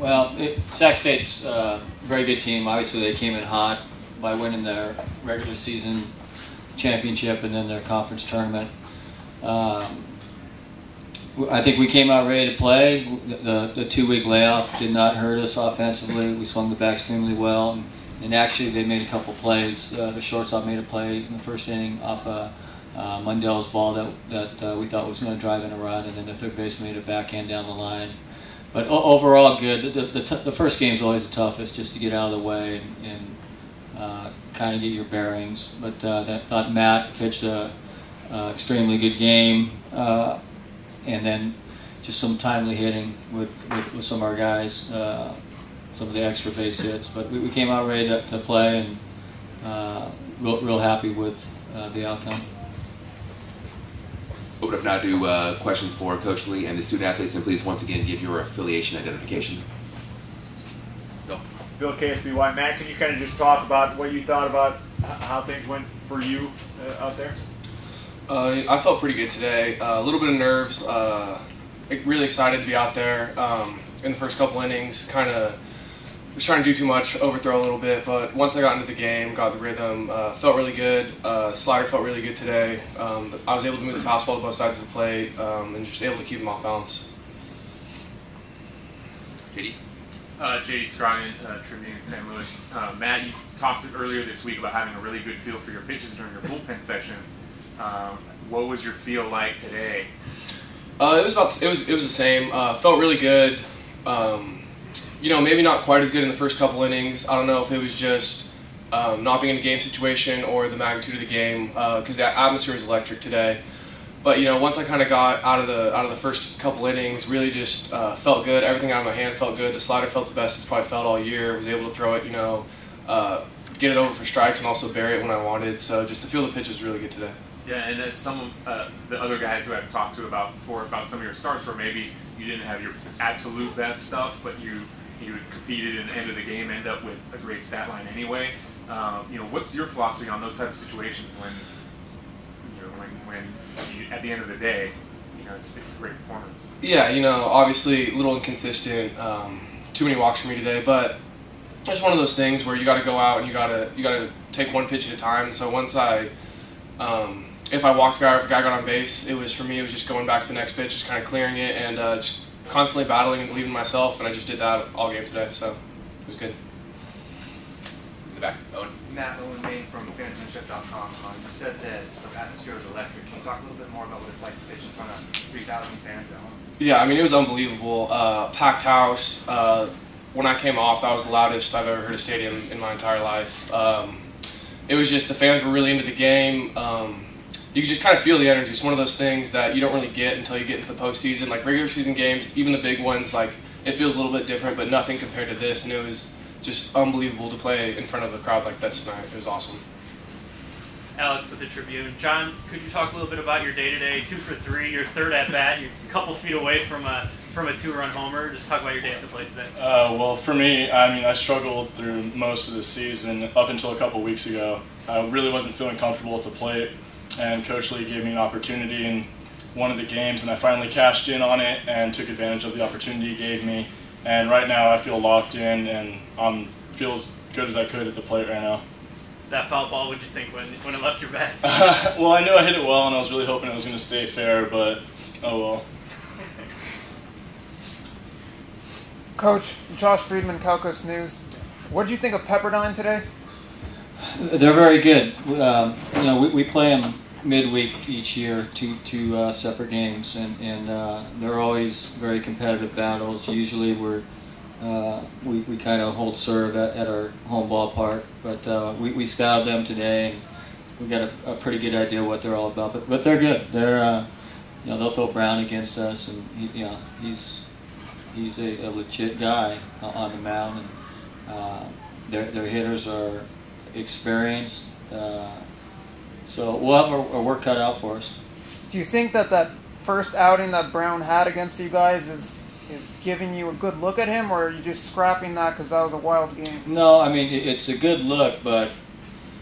Well, Sac State's a very good team. Obviously, they came in hot by winning their regular season championship and then their conference tournament. I think we came out ready to play. The 2-week layoff did not hurt us offensively. We swung the bat extremely well. And actually, they made a couple plays. The shortstop made a play in the first inning off Mundell's ball that we thought was going to drive in a run, and then the third base made a backhand down the line. But overall, good. The first game is always the toughest, just to get out of the way and kind of get your bearings. But I thought Matt pitched a extremely good game, and then just some timely hitting with some of our guys, some of the extra base hits. But we came out ready to play, and real happy with the outcome. Open up now to questions for Coach Lee and the student athletes, and please once again give your affiliation identification. Go. Bill KSBY. Matt, can you kind of just talk about what you thought about how things went for you out there? I felt pretty good today. A little bit of nerves. Really excited to be out there. In the first couple innings, kind of was trying to do too much, overthrow a little bit, but once I got into the game, got the rhythm, felt really good. Slider felt really good today. I was able to move the fastball to both sides of the plate and just able to keep them off balance. JD? JD Scroggin, Tribune in St. Louis. Matt, you talked earlier this week about having a really good feel for your pitches during your bullpen session. What was your feel like today? It was the same. Felt really good. Maybe not quite as good in the first couple innings. I don't know if it was just not being in a game situation or the magnitude of the game, because the atmosphere was electric today. But once I kind of got out of the first couple innings, really just felt good. Everything out of my hand felt good. The slider felt the best it's probably felt all year. Was able to throw it, get it over for strikes and also bury it when I wanted. So just to feel the pitch was really good today. Yeah, and as some of the other guys who I've talked to about some of your starts where maybe you didn't have your absolute best stuff, but you competed in the end of the game, end up with a great stat line anyway. What's your philosophy on those type of situations when you, at the end of the day, it's a great performance? Yeah, obviously a little inconsistent, too many walks for me today, but it's one of those things where you got to go out and you got to take one pitch at a time. So once if I walked a guy or if a guy got on base, it was just going back to the next pitch, just kind of clearing it and just constantly battling and believing in myself, and I just did that all game today, so it was good. In the back, Owen. Matt, Owen Main from fansandship.com. You said that the atmosphere was electric. Can you talk a little bit more about what it's like to pitch in front of 3,000 fans at home? Yeah, it was unbelievable. Packed house. When I came off, that was the loudest I've ever heard a stadium in my entire life. It was just the fans were really into the game. You can just kind of feel the energy. It's one of those things that you don't really get until you get into the postseason. Like regular season games, even the big ones, it feels a little bit different, but nothing compared to this. And it was just unbelievable to play in front of a crowd like that tonight. It was awesome. Alex with the Tribune. John, could you talk a little bit about your day-to-day, 2 for 3, your third at-bat, you're a couple feet away from a 2-run homer. Just talk about your day at the plate today. Well, for me, I struggled through most of the season up until a couple weeks ago. I really wasn't feeling comfortable at the plate. And Coach Lee gave me an opportunity in one of the games, and I finally cashed in on it and took advantage of the opportunity he gave me. And right now I feel locked in and feel as good as I could at the plate right now. That foul ball, what did you think when it left your bat? Well, I knew I hit it well, and I was really hoping it was going to stay fair, but oh well. Coach, Josh Friedman, Calcos News. What did you think of Pepperdine today? They're very good. We play them midweek each year, two separate games, and they're always very competitive battles. Usually we kind of hold serve at our home ballpark, but we scouted them today, and we got a pretty good idea what they're all about. But they're good. They're they'll throw Brown against us, and he's a legit guy on the mound, and their hitters are experienced, so we'll have our work cut out for us. Do you think that first outing that Brown had against you guys is giving you a good look at him, or are you just scrapping that because that was a wild game? No, it's a good look, but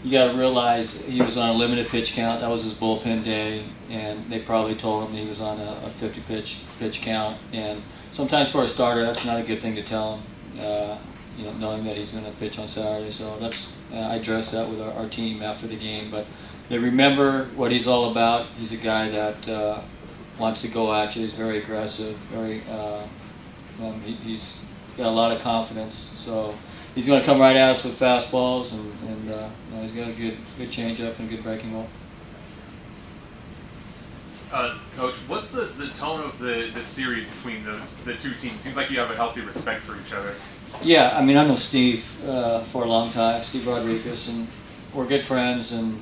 you got to realize he was on a limited pitch count. That was his bullpen day, and they probably told him he was on a 50 pitch count. And sometimes for a starter, that's not a good thing to tell him. Knowing that he's going to pitch on Saturday. So that's I addressed that with our team after the game. But they remember what he's all about. He's a guy that wants to go at you. He's very aggressive. He's got a lot of confidence. So he's going to come right at us with fastballs, and he's got a good changeup and a good breaking ball. Coach, what's the tone of the series between the two teams? Seems like you have a healthy respect for each other. Yeah, I mean, I know Steve for a long time, Steve Rodriguez, and we're good friends, and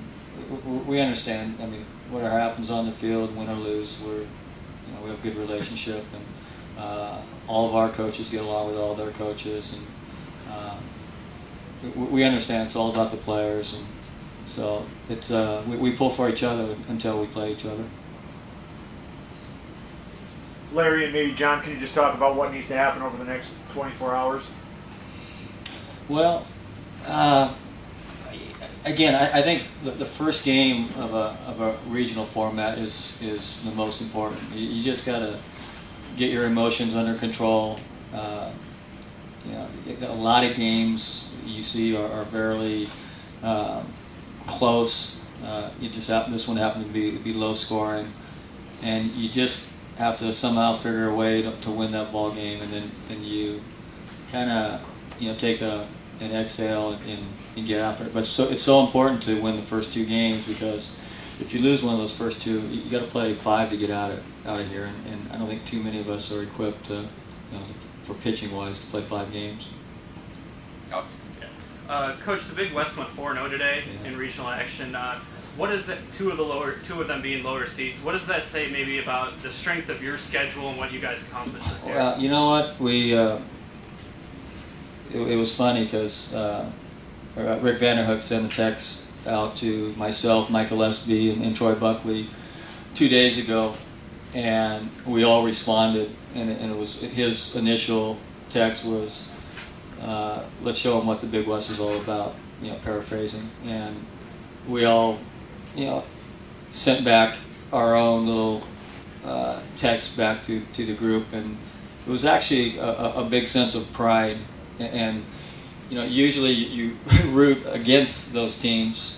we understand. I mean, whatever happens on the field, win or lose, we have a good relationship, and all of our coaches get along with all their coaches, and we understand it's all about the players, and so it's we pull for each other until we play each other. Larry and maybe John, can you just talk about what needs to happen over the next 24 hours? Well, again, I think the first game of a regional format is the most important. You just got to get your emotions under control. A lot of games you see are very close. This one happened to be low scoring, and you just have to somehow figure a way to win that ball game, and then you kind of take an exhale and get after it. But it's so important to win the first two games, because if you lose one of those first two, you got to play 5 to get out of here, and I don't think too many of us are equipped for pitching wise to play 5 games. Alex. Coach, the Big West went 4-0 today in regional action. What is that? Two of them being lower seeds. What does that say maybe about the strength of your schedule and what you guys accomplished this year? Well, you know what, it was funny because Rick Vanderhook sent a text out to myself, Michael Espy, and Troy Buckley 2 days ago, and we all responded. And it was his initial text was, "Let's show them what the Big West is all about." Paraphrasing, and we all, sent back our own little text back to the group, and it was actually a big sense of pride. And usually you root against those teams,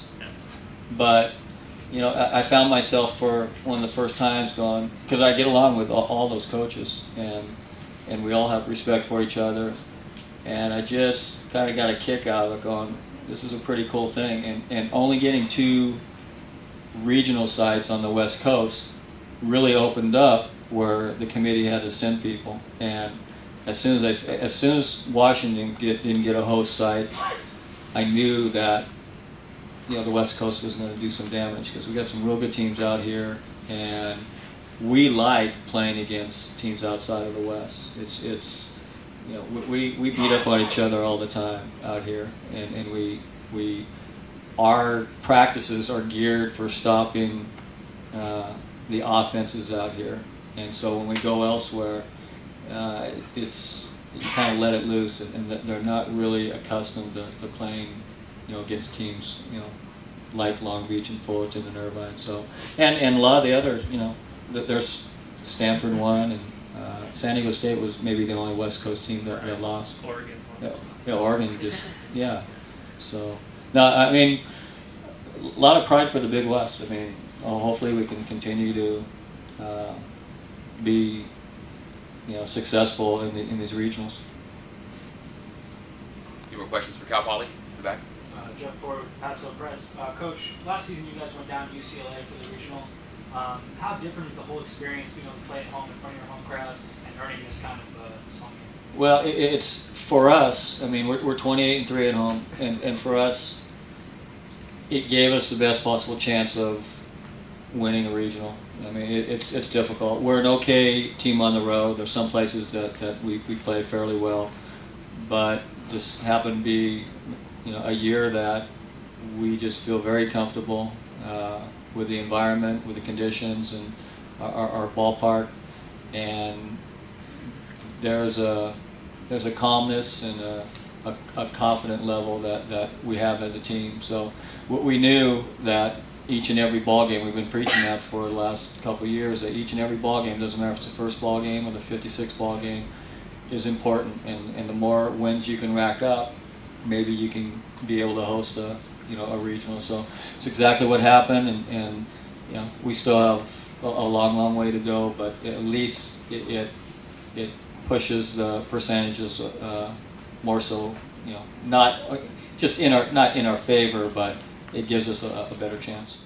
but I found myself for one of the first times going, because I get along with all those coaches, and we all have respect for each other, and I just kind of got a kick out of it going, this is a pretty cool thing, and only getting 2 regional sites on the West Coast really opened up where the committee had to send people. And as soon as Washington didn't get a host site, I knew that the West Coast was going to do some damage, because we got some real good teams out here, and we like playing against teams outside of the West. It's we beat up on each other all the time out here, and our practices are geared for stopping the offenses out here, and so when we go elsewhere, you kind of let it loose, and they're not really accustomed to playing, against teams, like Long Beach and Fullerton and Irvine. So, and a lot of the other, there's Stanford won, and San Diego State was maybe the only West Coast team that lost. Oregon. Oregon just So, no, I mean, a lot of pride for the Big West. I mean, hopefully we can continue to be successful in these regionals. Any more questions for Cal Poly in the back? Jeff Ford, Paso Press. Coach, last season you guys went down to UCLA for the regional. How different is the whole experience being able to play at home in front of your home crowd and earning this kind of this home game? Well, it's for us. I mean, we're 28-3 at home, and for us, it gave us the best possible chance of winning a regional. I mean, it's difficult. We're an okay team on the road. There's some places that we play fairly well, but this happened to be a year that we just feel very comfortable with the environment, with the conditions, and our ballpark. And there's a calmness and a a confident level that we have as a team. So we knew that each and every ball game, we've been preaching that for the last couple of years, that each and every ball game, doesn't matter if it's the first ball game or the 56th ball game, is important. And the more wins you can rack up, maybe you can be able to host a regional. So it's exactly what happened, and we still have a long way to go, but at least it pushes the percentages more so, not in our favor, but it gives us a better chance.